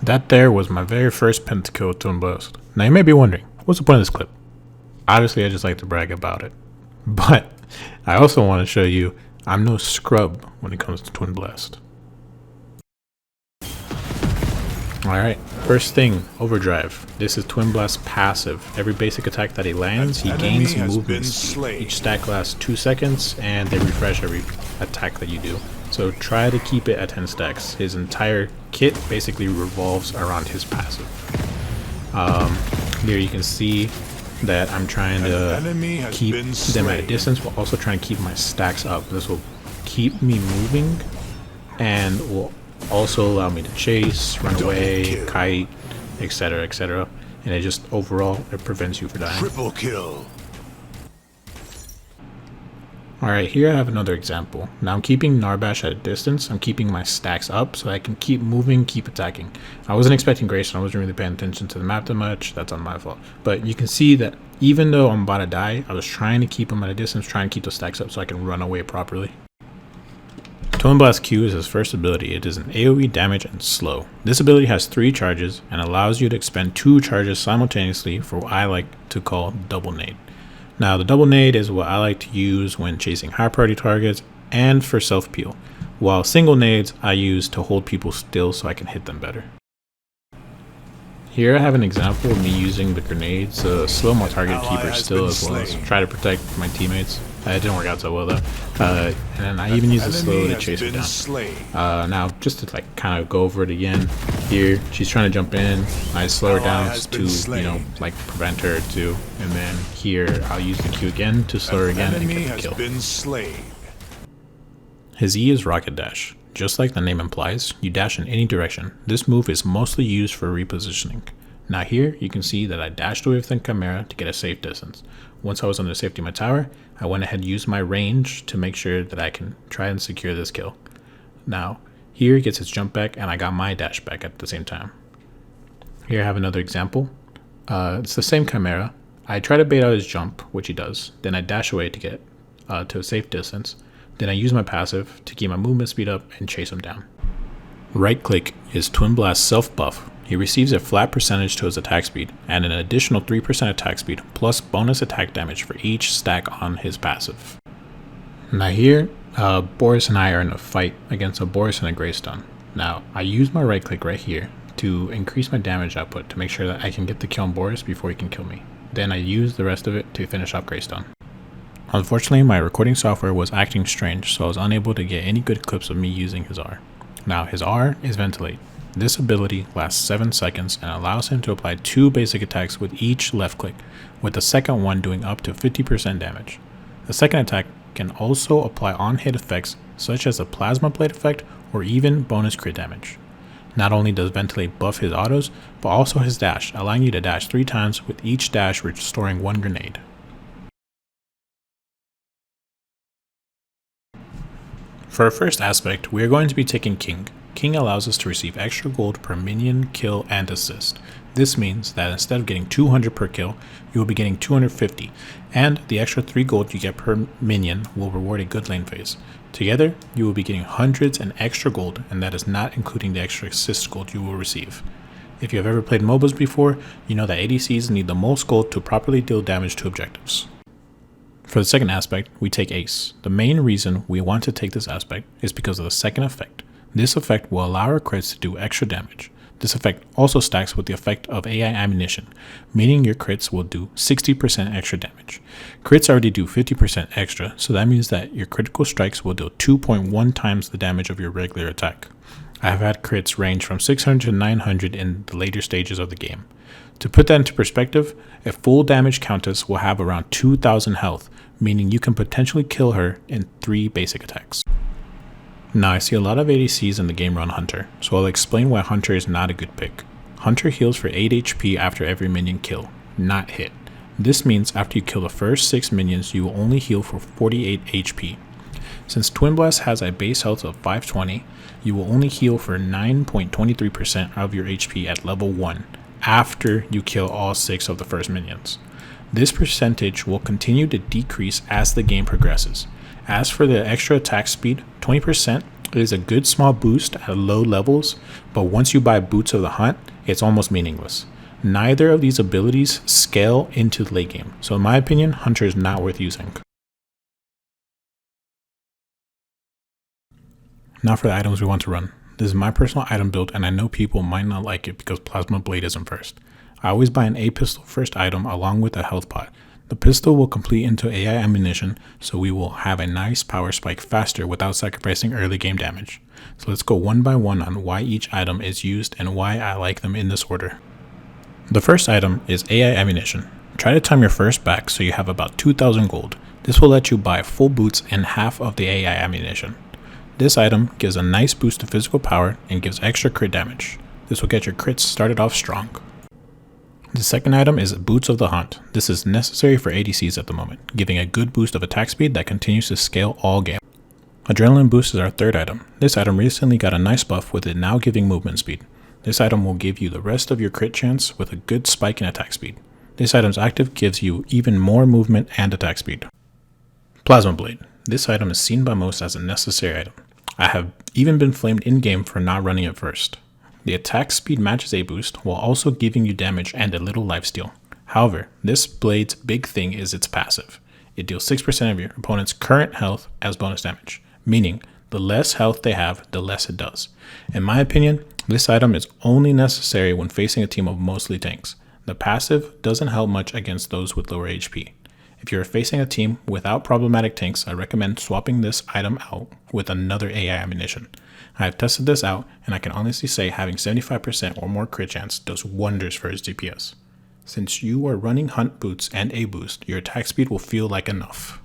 That there was my very first pentakill with Twinblast. Now you may be wondering, what's the point of this clip? Obviously I just like to brag about it. But I also want to show you I'm no scrub when it comes to Twinblast. Alright, first thing, overdrive. This is Twinblast's passive. Every basic attack that he lands, he gains movement speed. Each stack lasts 2 seconds and they refresh every attack that you do. So try to keep it at 10 stacks. His entire kit basically revolves around his passive. Here you can see that I'm trying to keep them at a distance, but also trying to keep my stacks up. This will keep me moving and will also allow me to chase, run away, kite, etc, etc. And it just overall, it prevents you from dying. Triple kill. Alright, here I have another example. Now I'm keeping Narbash at a distance. I'm keeping my stacks up so I can keep moving, keep attacking. I wasn't expecting Grayson. I wasn't really paying attention to the map that much. That's on my fault. But you can see that even though I'm about to die, I was trying to keep him at a distance, trying to keep the stacks up so I can run away properly. Twinblast Q is his first ability. It is an AoE damage and slow. This ability has 3 charges and allows you to expend 2 charges simultaneously for what I like to call double nade. Now the double nade is what I like to use when chasing high priority targets and for self peel, while single nades I use to hold people still so I can hit them better. Here I have an example of me using the grenades to slow my target keeper still as well as try to protect my teammates. It didn't work out so well though. And I even use the slow to chase her down. Now just to like kind of go over it again, here she's trying to jump in, I slow her down to like prevent her to, and then here I'll use the Q again to slow her again and get the kill. His E is Rocket Dash. Just like the name implies, you dash in any direction. This move is mostly used for repositioning. Now here, you can see that I dashed away with the Chimera to get a safe distance. Once I was under safety of my tower, I went ahead and used my range to make sure that I can try and secure this kill. Now, here he gets his jump back and I got my dash back at the same time. Here I have another example. It's the same Chimera. I try to bait out his jump, which he does. Then I dash away to get to a safe distance. Then I use my passive to keep my movement speed up and chase him down. Right click is Twinblast's self buff. He receives a flat percentage to his attack speed and an additional 3% attack speed plus bonus attack damage for each stack on his passive. Now here, Boris and I are in a fight against a Boris and a Greystone. Now I use my right click right here to increase my damage output to make sure that I can get the kill on Boris before he can kill me. Then I use the rest of it to finish off Greystone. Unfortunately, my recording software was acting strange, so I was unable to get any good clips of me using his R. Now, his R is Ventilate. This ability lasts 7 seconds and allows him to apply 2 basic attacks with each left click, with the second one doing up to 50% damage. The second attack can also apply on-hit effects such as a Plasma Blade effect or even bonus crit damage. Not only does Ventilate buff his autos, but also his dash, allowing you to dash 3 times with each dash restoring 1 grenade. For our first aspect, we are going to be taking King. King allows us to receive extra gold per minion, kill, and assist. This means that instead of getting 200 per kill, you will be getting 250, and the extra 3 gold you get per minion will reward a good lane phase. Together, you will be getting hundreds and extra gold, and that is not including the extra assist gold you will receive. If you have ever played MOBAs before, you know that ADCs need the most gold to properly deal damage to objectives. For the second aspect, we take Ace. The main reason we want to take this aspect is because of the second effect. This effect will allow our crits to do extra damage. This effect also stacks with the effect of AI ammunition, meaning your crits will do 60% extra damage. Crits already do 50% extra, so that means that your critical strikes will do 2.1 times the damage of your regular attack. I have had crits range from 600 to 900 in the later stages of the game. To put that into perspective, a full damage countess will have around 2,000 health, meaning you can potentially kill her in 3 basic attacks. Now I see a lot of ADCs in the game run Hunter, so I'll explain why Hunter is not a good pick. Hunter heals for 8 HP after every minion kill, not hit. This means after you kill the first 6 minions, you will only heal for 48 HP. Since Twinblast has a base health of 520, you will only heal for 9.23% of your HP at level 1, after you kill all 6 of the first minions. This percentage will continue to decrease as the game progresses. As for the extra attack speed, 20% It is a good small boost at low levels, but once you buy Boots of the Hunt, it's almost meaningless. Neither of these abilities scale into the late game, so in my opinion, Hunter is not worth using. Now for the items we want to run. This is my personal item build, and I know people might not like it because Plasma Blade isn't first. I always buy an A pistol first item along with a health pot. The pistol will complete into AI ammunition, so we will have a nice power spike faster without sacrificing early game damage. So let's go one by one on why each item is used and why I like them in this order. The first item is AI ammunition. Try to time your first back so you have about 2,000 gold. This will let you buy full boots and half of the AI ammunition. This item gives a nice boost to physical power and gives extra crit damage. This will get your crits started off strong. The second item is Boots of the Hunt. This is necessary for ADCs at the moment, giving a good boost of attack speed that continues to scale all game. Adrenaline Boost is our third item. This item recently got a nice buff with it now giving movement speed. This item will give you the rest of your crit chance with a good spike in attack speed. This item's active gives you even more movement and attack speed. Plasma Blade. This item is seen by most as a necessary item. I have even been flamed in-game for not running it first. The attack speed matches a boost while also giving you damage and a little lifesteal. However, this blade's big thing is its passive. It deals 6% of your opponent's current health as bonus damage, meaning the less health they have, the less it does. In my opinion, this item is only necessary when facing a team of mostly tanks. The passive doesn't help much against those with lower HP. If you're facing a team without problematic tanks, I recommend swapping this item out with another AI ammunition. I have tested this out, and I can honestly say having 75% or more crit chance does wonders for his DPS. Since you are running Hunt Boots and A Boost, your attack speed will feel like enough.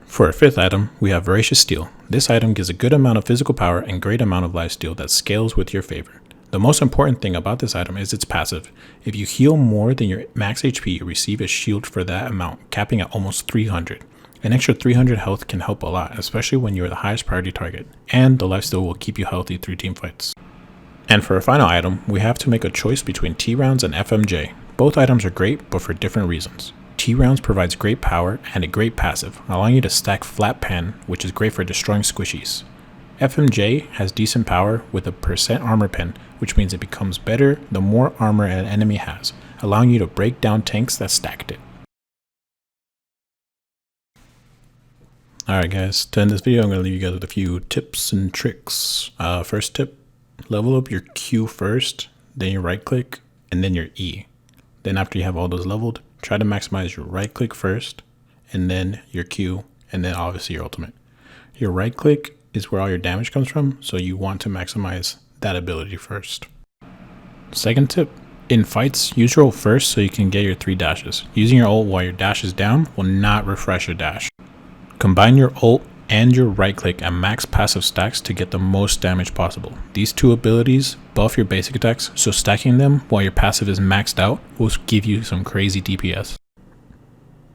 For our fifth item, we have Voracious Steel. This item gives a good amount of physical power and great amount of lifesteal that scales with your favor. The most important thing about this item is its passive. If you heal more than your max HP, you receive a shield for that amount, capping at almost 300. An extra 300 health can help a lot, especially when you're the highest priority target, and the lifesteal will keep you healthy through team fights. And for our final item, we have to make a choice between T-Rounds and FMJ. Both items are great, but for different reasons. T-Rounds provides great power and a great passive, allowing you to stack flat pan, which is great for destroying squishies. FMJ has decent power with a % armor pen, which means it becomes better the more armor an enemy has, allowing you to break down tanks that stacked it. Alright guys, to end this video, I'm going to leave you guys with a few tips and tricks. First tip, level up your Q first, then your right click, and then your E. Then after you have all those leveled, try to maximize your right click first, and then your Q, and then obviously your ultimate. Your right click is where all your damage comes from, so you want to maximize that ability first. Second tip, in fights, use your ult first so you can get your 3 dashes. Using your ult while your dash is down will not refresh your dash. Combine your ult and your right click and max passive stacks to get the most damage possible. These two abilities buff your basic attacks, so stacking them while your passive is maxed out will give you some crazy DPS.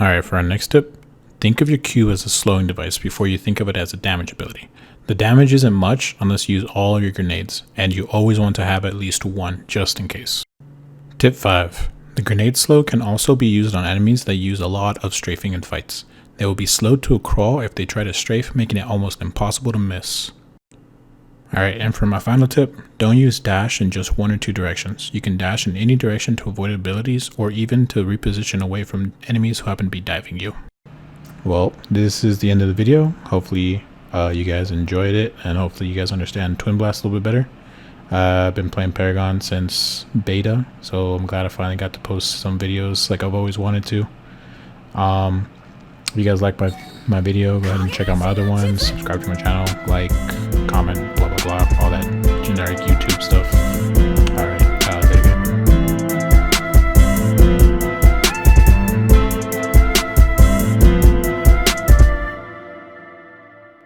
Alright, for our next tip, think of your Q as a slowing device before you think of it as a damage ability. The damage isn't much unless you use all of your grenades, and you always want to have at least one just in case. Tip 5. The grenade slow can also be used on enemies that use a lot of strafing in fights. They will be slowed to a crawl if they try to strafe, making it almost impossible to miss. Alright, and for my final tip, don't use dash in just one or two directions. You can dash in any direction to avoid abilities or even to reposition away from enemies who happen to be diving you. Well, this is the end of the video. Hopefully you guys enjoyed it, and hopefully you guys understand Twinblast a little bit better. I've been playing Paragon since beta, so I'm glad I finally got to post some videos like I've always wanted to. If you guys like my video, go ahead and check out my other ones, subscribe to my channel, like, comment, blah blah blah, all that generic YouTube stuff.